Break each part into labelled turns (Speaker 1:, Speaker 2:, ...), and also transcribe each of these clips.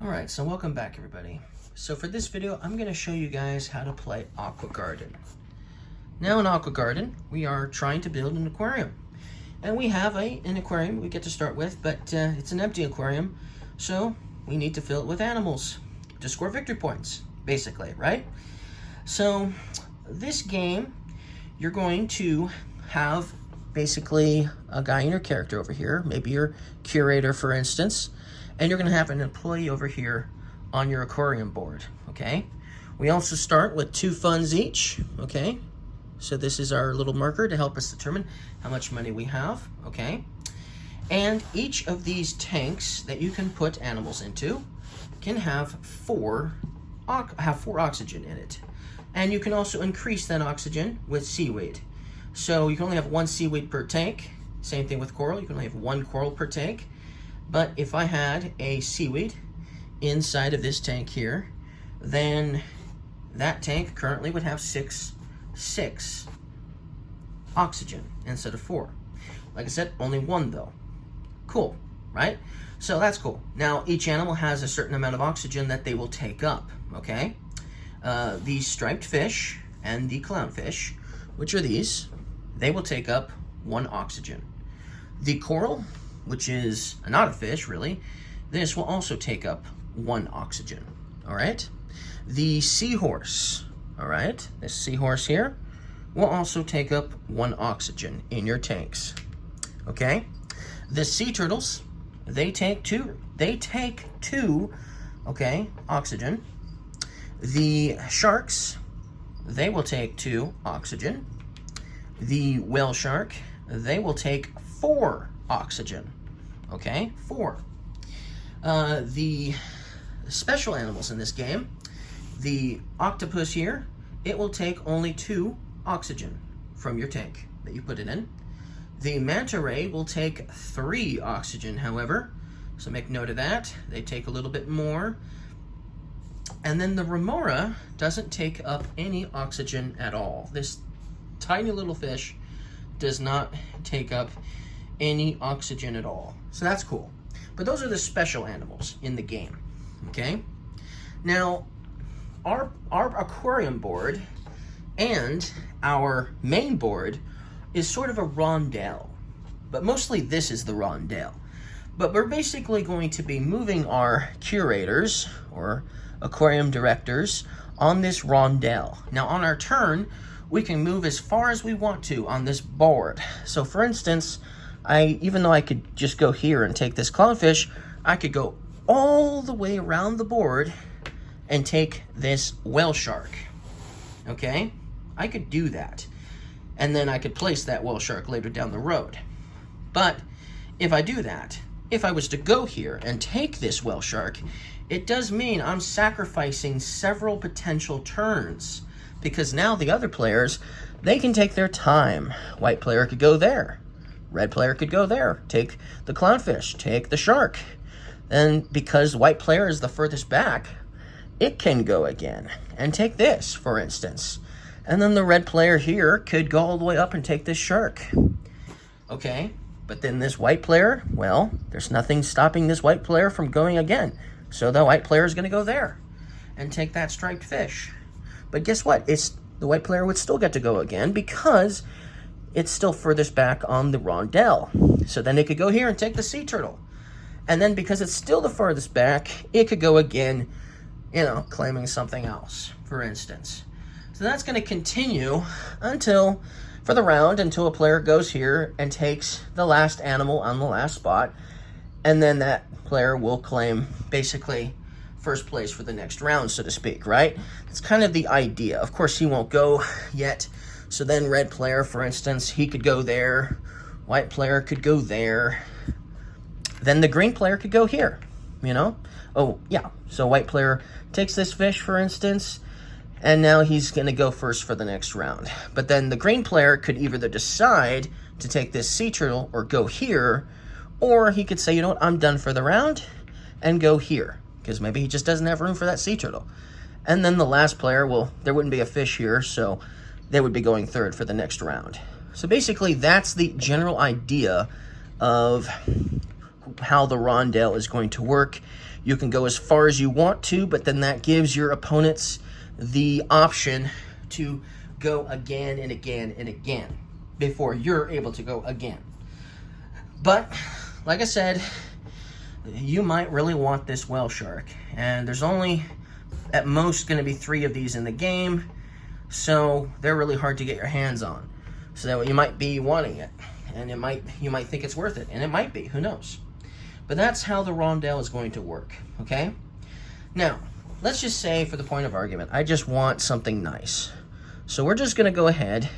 Speaker 1: Alright, so welcome back everybody. So for this video, I'm going to show you guys how to play Aqua Garden. Now in Aqua Garden, we are trying to build an aquarium. And we have an aquarium we get to start with, but it's an empty aquarium, so we need to fill it with animals to score victory points, basically, right? So this game, you're going to have basically a guy in your character over here, maybe your curator for instance, and you're going to have an employee over here on your aquarium board, okay? We also start with 2 funds each, okay? So this is our little marker to help us determine how much money we have, okay? And each of these tanks that you can put animals into can have 4 oxygen in it. And you can also increase that oxygen with seaweed. So you can only have 1 seaweed per tank. Same thing with coral, you can only have 1 coral per tank. But if I had a seaweed inside of this tank here, then that tank currently would have 6 oxygen instead of 4. Like I said, only 1 though. Cool, right? So that's cool. Now each animal has a certain amount of oxygen that they will take up, okay? The striped fish and the clownfish, which are these, they will take up 1 oxygen. The coral, which is not a fish really, this will also take up 1 oxygen, all right? The seahorse, all right, this seahorse here will also take up 1 oxygen in your tanks, okay? The sea turtles, they take 2, okay, oxygen. The sharks, they will take 2 oxygen. The whale shark, they will take 4 oxygen, okay, 4. The special animals in this game, the octopus here, it will take only 2 oxygen from your tank that you put it in. The manta ray will take 3 oxygen, however, so make note of that. They take a little bit more. And then the remora doesn't take up any oxygen at all. This tiny little fish does not take up any oxygen at all. So that's cool. But those are the special animals in the game, okay? Now, our aquarium board and our main board is sort of a rondelle, but mostly this is the rondelle. But we're basically going to be moving our curators or aquarium directors on this rondelle. Now on our turn, we can move as far as we want to on this board. So for instance, even though I could just go here and take this clownfish, I could go all the way around the board and take this whale shark, okay? I could do that. And then I could place that whale shark later down the road. But if I do that, if I was to go here and take this whale shark, it does mean I'm sacrificing several potential turns, because now the other players, they can take their time. White player could go there. Red player could go there. Take the clownfish, take the shark. And because the white player is the furthest back, it can go again and take this, for instance. And then the red player here could go all the way up and take this shark. Okay, but then this white player, well, there's nothing stopping this white player from going again. So the white player is going to go there and take that striped fish. But guess what? The white player would still get to go again because it's still furthest back on the rondelle. So then it could go here and take the sea turtle. And then because it's still the furthest back, it could go again, you know, claiming something else, for instance. So that's going to continue for the round until a player goes here and takes the last animal on the last spot. And then that player will claim basically first place for the next round, so to speak, right? It's kind of the idea. Of course, he won't go yet. So then red player, for instance, he could go there. White player could go there. Then the green player could go here, you know? Oh, yeah. So white player takes this fish, for instance, and now he's going to go first for the next round. But then the green player could either decide to take this sea turtle or go here, or he could say, you know what, I'm done for the round, and go here, because maybe he just doesn't have room for that sea turtle. And then the last player, well, there wouldn't be a fish here, so they would be going third for the next round. So basically, that's the general idea of how the rondel is going to work. You can go as far as you want to, but then that gives your opponents the option to go again and again and again before you're able to go again. But like I said, you might really want this whale shark, and there's only at most going to be 3 of these in the game, so they're really hard to get your hands on. So that you might be wanting it, and you might think it's worth it, and it might be, who knows. But that's how the rondel is going to work, okay? Now, let's just say, for the point of argument, I just want something nice. So we're just going to go ahead,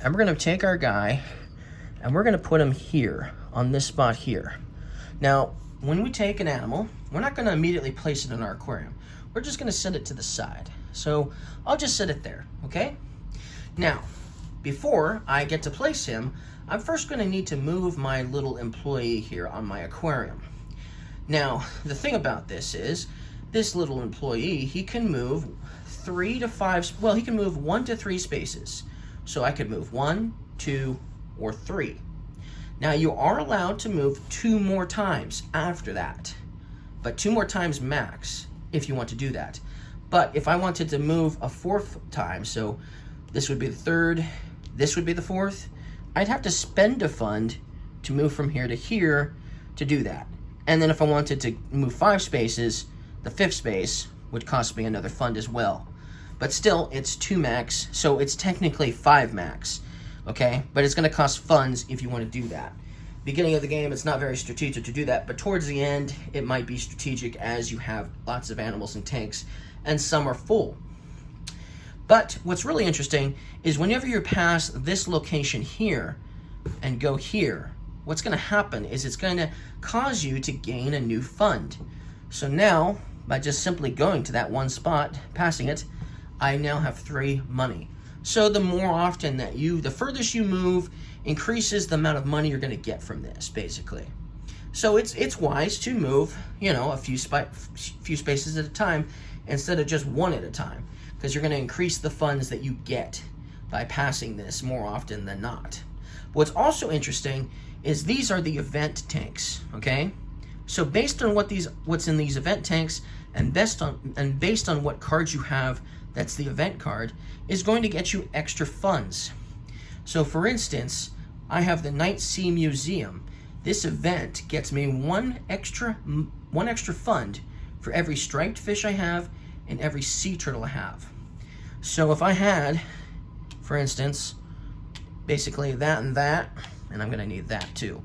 Speaker 1: and we're going to take our guy, and we're going to put him here, on this spot here. Now, when we take an animal, we're not going to immediately place it in our aquarium. We're just going to set it to the side. So I'll just set it there, okay? Now, before I get to place him, I'm first going to need to move my little employee here on my aquarium. Now, the thing about this is, this little employee, he can move 3 to 5, well, he can move 1 to 3 spaces. So I could move 1, 2, or 3. Now, you are allowed to move 2 more times after that, but 2 more times max if you want to do that. But if I wanted to move a 4th time, so this would be the 3rd, this would be the 4th, I'd have to spend a fund to move from here to here to do that. And then if I wanted to move 5 spaces, the 5th space would cost me another fund as well. But still, it's 2 max, so it's technically 5 max, okay? But it's going to cost funds if you want to do that. Beginning of the game, it's not very strategic to do that, but towards the end, it might be strategic as you have lots of animals in tanks, and some are full. But what's really interesting is whenever you pass this location here and go here, what's going to happen is it's going to cause you to gain a new fund. So now, by just simply going to that one spot, passing it, I now have 3 money. So the more often that the furthest you move, increases the amount of money you're going to get from this, basically. So it's wise to move, a few spaces at a time instead of just 1 at a time, because you're going to increase the funds that you get by passing this more often than not. What's also interesting is these are the event tanks, okay? So based on what's in these event tanks, and based on what cards you have, that's the event card, is going to get you extra funds. So for instance, I have the Night Sea Museum. This event gets me one extra fund for every striped fish I have and every sea turtle I have. So if I had, for instance, basically that, and I'm going to need that too.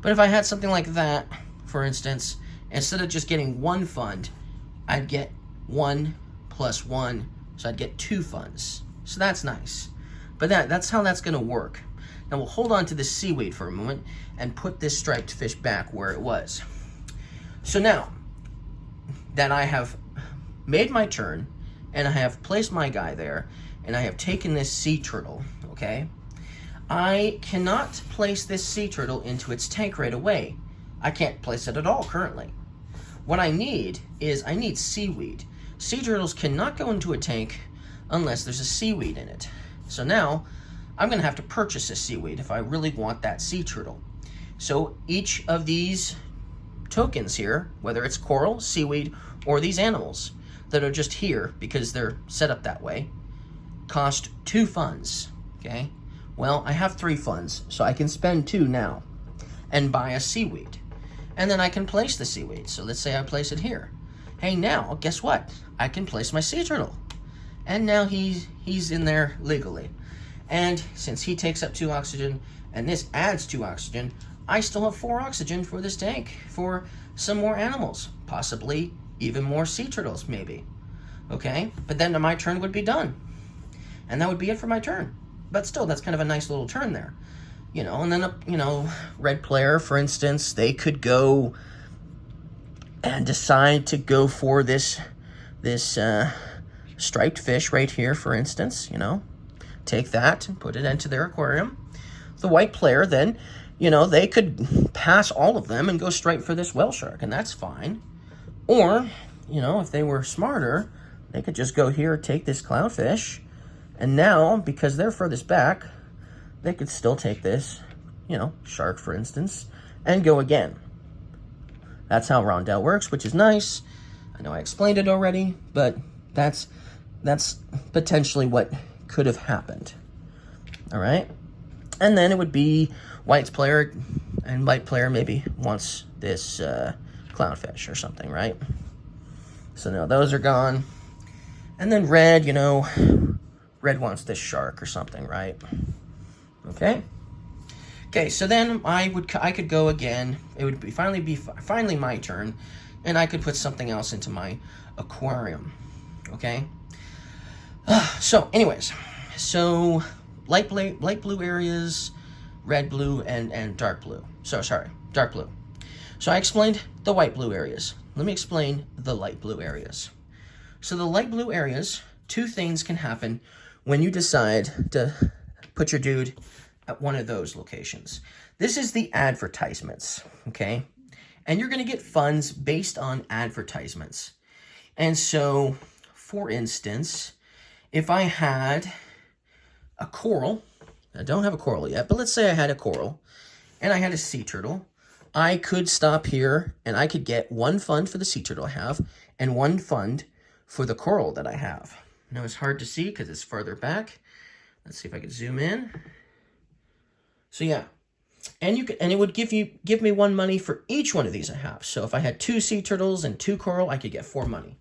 Speaker 1: But if I had something like that, for instance, instead of just getting 1 fund, I'd get 1 plus 1, so I'd get 2 funds. So that's nice. But that's how that's going to work. Now we'll hold on to this seaweed for a moment and put this striped fish back where it was. So now that I have made my turn and I have placed my guy there and I have taken this sea turtle, okay, I cannot place this sea turtle into its tank right away. I can't place it at all currently. What I need is seaweed. Sea turtles cannot go into a tank unless there's a seaweed in it. So now, I'm going to have to purchase a seaweed if I really want that sea turtle. So each of these tokens here, whether it's coral, seaweed, or these animals that are just here because they're set up that way, cost 2 funds, okay? Well, I have 3 funds, so I can spend 2 now and buy a seaweed. And then I can place the seaweed. So let's say I place it here. Hey, now, guess what? I can place my sea turtle. And now he's in there legally. And since he takes up 2 oxygen, and this adds 2 oxygen, I still have 4 oxygen for this tank, for some more animals, possibly even more sea turtles, maybe. Okay? But then my turn would be done. And that would be it for my turn. But still, that's kind of a nice little turn there. And then, red player, for instance, they could go and decide to go for this striped fish right here, for instance, take that and put it into their aquarium. The white player then, they could pass all of them and go straight for this whale shark, and that's fine. Or, if they were smarter, they could just go here, take this clownfish, and now, because they're furthest back, they could still take this, shark, for instance, and go again. That's how Rondell works, which is nice. I know I explained it already, but that's potentially what could have happened. All right? And then it would be white's player, and white player maybe wants this clownfish or something, right? So now those are gone. And then red, you know, red wants this shark or something, right? Okay. Okay, so then I could go again. It would be finally my turn, and I could put something else into my aquarium. Okay. So, anyways, so light blue areas, red, blue, and dark blue. So sorry, dark blue. So I explained the white blue areas. Let me explain the light blue areas. So the light blue areas, two things can happen when you decide to put your dude at one of those locations. This is the advertisements, okay? And you're going to get funds based on advertisements. And so, for instance, if I had a coral, I don't have a coral yet, but let's say I had a coral and I had a sea turtle, I could stop here and I could get one fund for the sea turtle I have and one fund for the coral that I have. Now it's hard to see because it's farther back. Let's see if I can zoom in. So yeah, and it would give me one money for each one of these I have. So if I had 2 sea turtles and 2 coral, I could get 4 money.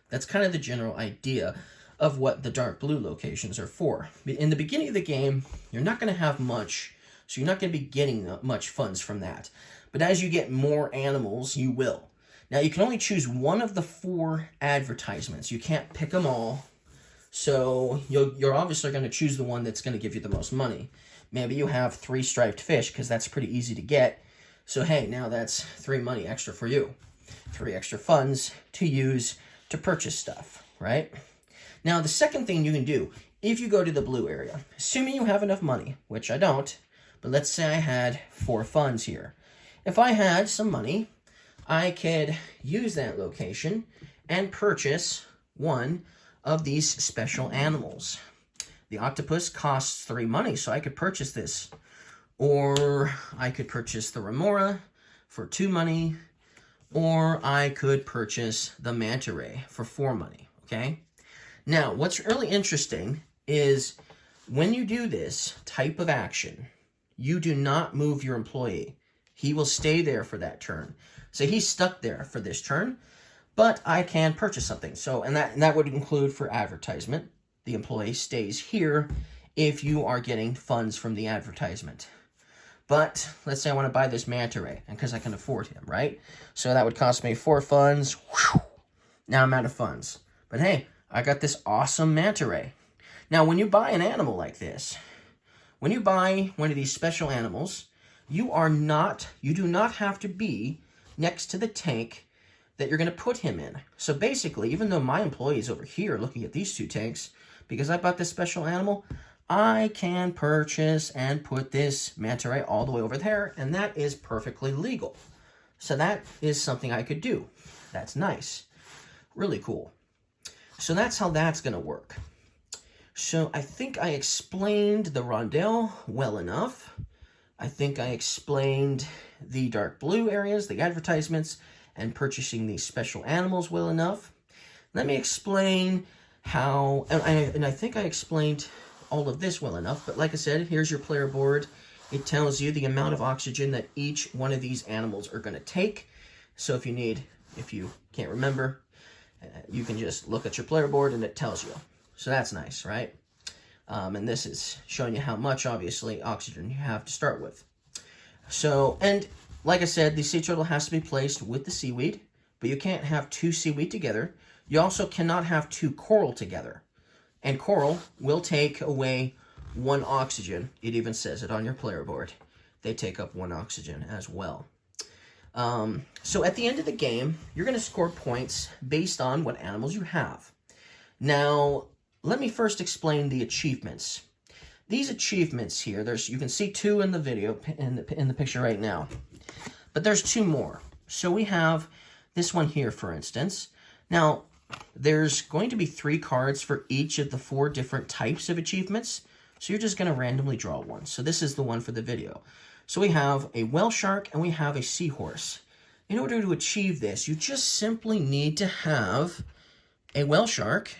Speaker 1: That's kind of the general idea of what the dark blue locations are for. In the beginning of the game, you're not going to have much, so you're not going to be getting much funds from that. But as you get more animals, you will. Now you can only choose one of the 4 advertisements. You can't pick them all. So you're obviously going to choose the one that's going to give you the most money. Maybe you have 3 striped fish because that's pretty easy to get. So hey, now that's 3 money extra for you. 3 extra funds to use to purchase stuff, right? Now the second thing you can do, if you go to the blue area, assuming you have enough money, which I don't, but let's say I had 4 funds here. If I had some money, I could use that location and purchase one of these special animals. The octopus costs 3 money, so I could purchase this. Or I could purchase the remora for 2 money. Or I could purchase the manta ray for 4 money, okay? Now, what's really interesting is when you do this type of action, you do not move your employee. He will stay there for that turn. So he's stuck there for this turn, but I can purchase something. So, and that would include for advertisement. The employee stays here if you are getting funds from the advertisement. But let's say I want to buy this manta ray, and because I can afford him, right? So that would cost me 4 funds. Whew. Now I'm out of funds. But hey, I got this awesome manta ray. Now, when you buy an animal like this, when you buy one of these special animals, you do not have to be next to the tank that you're going to put him in. So basically, even though my employee is over here looking at these 2 tanks, because I bought this special animal, I can purchase and put this manta ray all the way over there, and that is perfectly legal. So that is something I could do. That's nice. Really cool. So that's how that's going to work. So I think I explained the rondelle well enough. I think I explained the dark blue areas, the advertisements, and purchasing these special animals well enough. Let me explain how, and I think I explained all of this well enough, but like I said, here's your player board. It tells you the amount of oxygen that each one of these animals are going to take. So if you can't remember, you can just look at your player board and it tells you. So that's nice, right? And this is showing you how much, obviously, oxygen you have to start with. So, and like I said, the sea turtle has to be placed with the seaweed, but you can't have 2 seaweed together. You also cannot have 2 coral together. And coral will take away 1 oxygen. It even says it on your player board. They take up 1 oxygen as well. So at the end of the game, you're going to score points based on what animals you have. Now, let me first explain the achievements. These achievements here, you can see 2 in the video, in the picture right now. But there's 2 more. So we have this one here, for instance. Now, there's going to be 3 cards for each of the 4 different types of achievements. So you're just going to randomly draw one. So this is the one for the video. So we have a whale shark and we have a seahorse. in order to achieve this, you just simply need to have a whale shark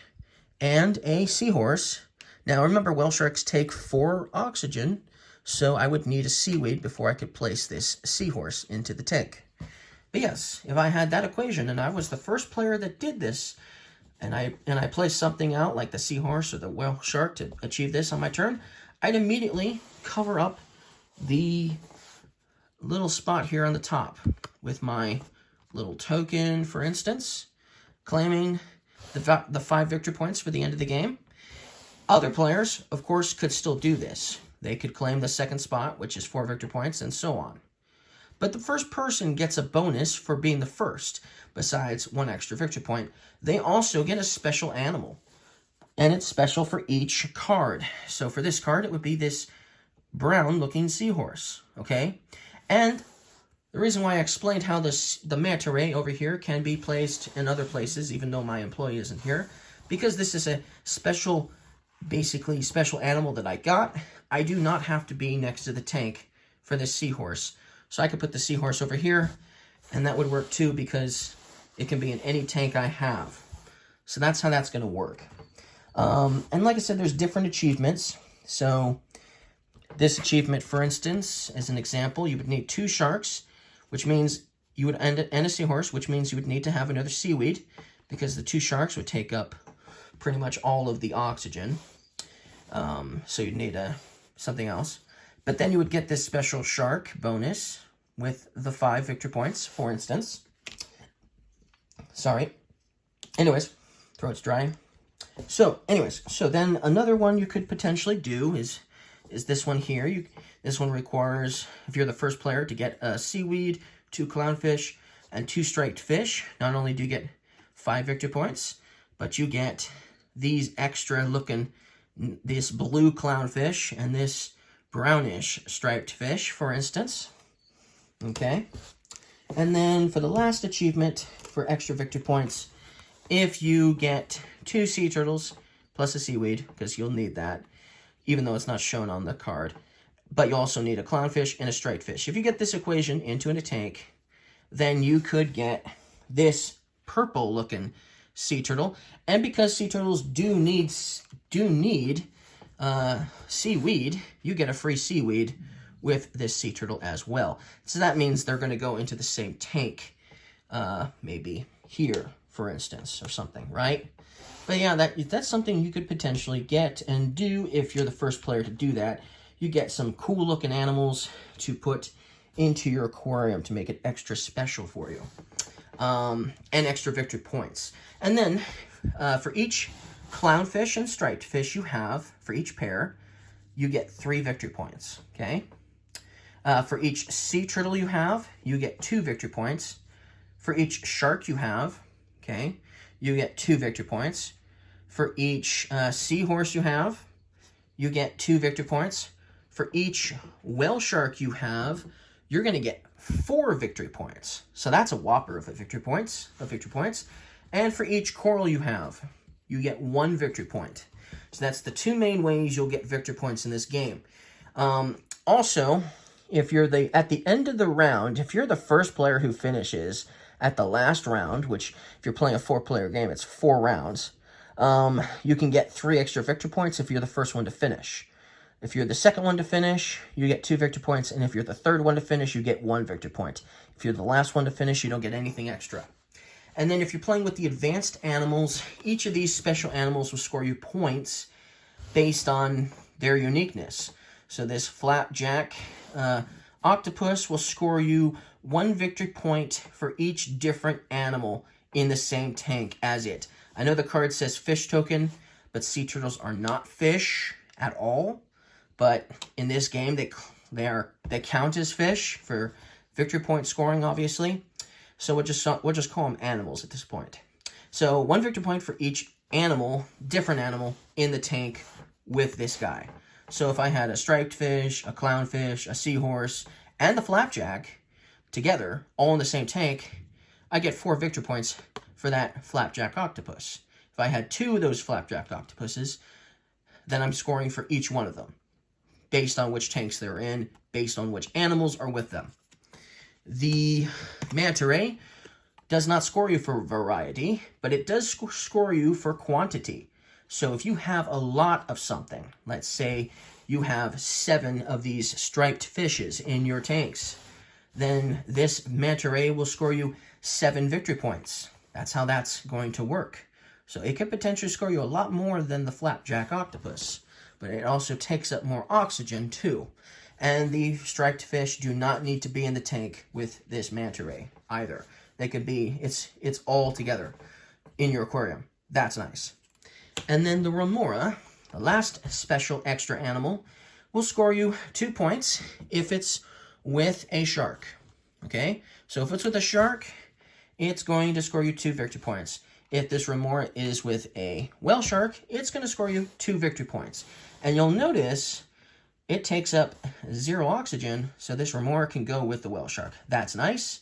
Speaker 1: and a seahorse. Now remember, whale sharks take 4 oxygen, so I would need a seaweed before I could place this seahorse into the tank. But yes, if I had that equation and I was the first player that did this, and I placed something out like the seahorse or the whale shark to achieve this on my turn, I'd immediately cover up the little spot here on the top with my little token, for instance, claiming the 5 victory points for the end of the game. Other players, of course, could still do this. They could claim the second spot, which is 4 victory points, and so on. But the first person gets a bonus for being the first. Besides 1 extra victory point, they also get a special animal. And it's special for each card. So for this card, it would be this brown-looking seahorse, okay? And the reason why I explained how the manta ray over here can be placed in other places, even though my employee isn't here, because this is a special, basically special animal that I got. I do not have to be next to the tank for this seahorse. So I could put the seahorse over here, and that would work too because it can be in any tank I have. So that's how that's going to work. And like I said, there's different achievements. So this achievement, for instance, as an example, you would need 2 sharks, which means you would and a seahorse, which means you would need to have another seaweed because the 2 sharks would take up pretty much all of the oxygen. So you'd need something else. But then you would get this special shark bonus with the 5 victory points, for instance. Sorry. Anyways, throat's dry. So, so then another one you could potentially do is this one here. This one requires, if you're the first player, to get a seaweed, 2 clownfish, and 2 striped fish. Not only do you get 5 victory points, but you get these extra looking, this blue clownfish and this brownish striped fish, for instance. Okay. And then for the last achievement, for extra victory points, if you get 2 sea turtles plus a seaweed, because you'll need that, even though it's not shown on the card, but you also need a clownfish and a striped fish. If you get this equation into a tank, then you could get this purple-looking sea turtle. And because sea turtles do need seaweed, you get a free seaweed with this sea turtle as well. So that means they're going to go into the same tank, maybe here, for instance, or something, right? But yeah, that's something you could potentially get and do if you're the first player to do that. You get some cool looking animals to put into your aquarium to make it extra special for you. And extra victory points. And then for each clownfish and striped fish you have, for each pair, you get 3 victory points, okay? For each sea turtle you have, you get 2 victory points. For each shark you have, okay, you get 2 victory points. For each seahorse you have, you get 2 victory points. For each whale shark you have, you're going to get 4 victory points. So that's a whopper of victory points. And for each coral you have, you get 1 victory point. So that's the 2 main ways you'll get victory points in this game. Also, if you're at the end of the round, if you're the first player who finishes at the last round, which if you're playing a 4-player game, it's 4 rounds, you can get 3 extra victory points if you're the first one to finish. If you're the second one to finish, you get 2 victory points, and if you're the third one to finish, you get 1 victory point. If you're the last one to finish, you don't get anything extra. And then if you're playing with the advanced animals, each of these special animals will score you points based on their uniqueness. So this flapjack octopus will score you 1 victory point for each different animal in the same tank as it. I know the card says fish token, but sea turtles are not fish at all. But in this game, they count as fish for victory point scoring, obviously. So we'll just call them animals at this point. So 1 victory point for each animal, different animal, in the tank with this guy. So if I had a striped fish, a clownfish, a seahorse, and the flapjack together, all in the same tank, I get 4 victory points for that flapjack octopus. If I had 2 of those flapjack octopuses, then I'm scoring for each one of them, based on which tanks they're in, based on which animals are with them. The manta ray does not score you for variety, but it does score you for quantity. So if you have a lot of something, let's say you have 7 of these striped fishes in your tanks, then this manta ray will score you 7 victory points. That's how that's going to work. So it could potentially score you a lot more than the flapjack octopus, but it also takes up more oxygen too. And the striped fish do not need to be in the tank with this manta ray either. They could be, it's all together in your aquarium. That's nice. And then the remora, the last special extra animal, will score you 2 points if it's with a shark. Okay? So if it's with a shark, it's going to score you 2 victory points. If this remora is with a whale shark, it's going to score you 2 victory points. And you'll notice it takes up 0 oxygen, so this remora can go with the whale shark. That's nice.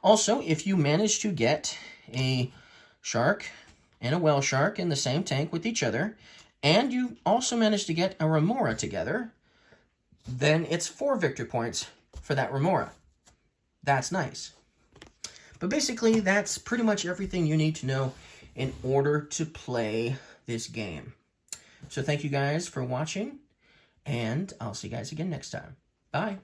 Speaker 1: Also, if you manage to get a shark and a whale shark in the same tank with each other, and you also manage to get a remora together, then it's 4 victory points for that remora. That's nice. But basically, that's pretty much everything you need to know in order to play this game. So thank you guys for watching, and I'll see you guys again next time. Bye.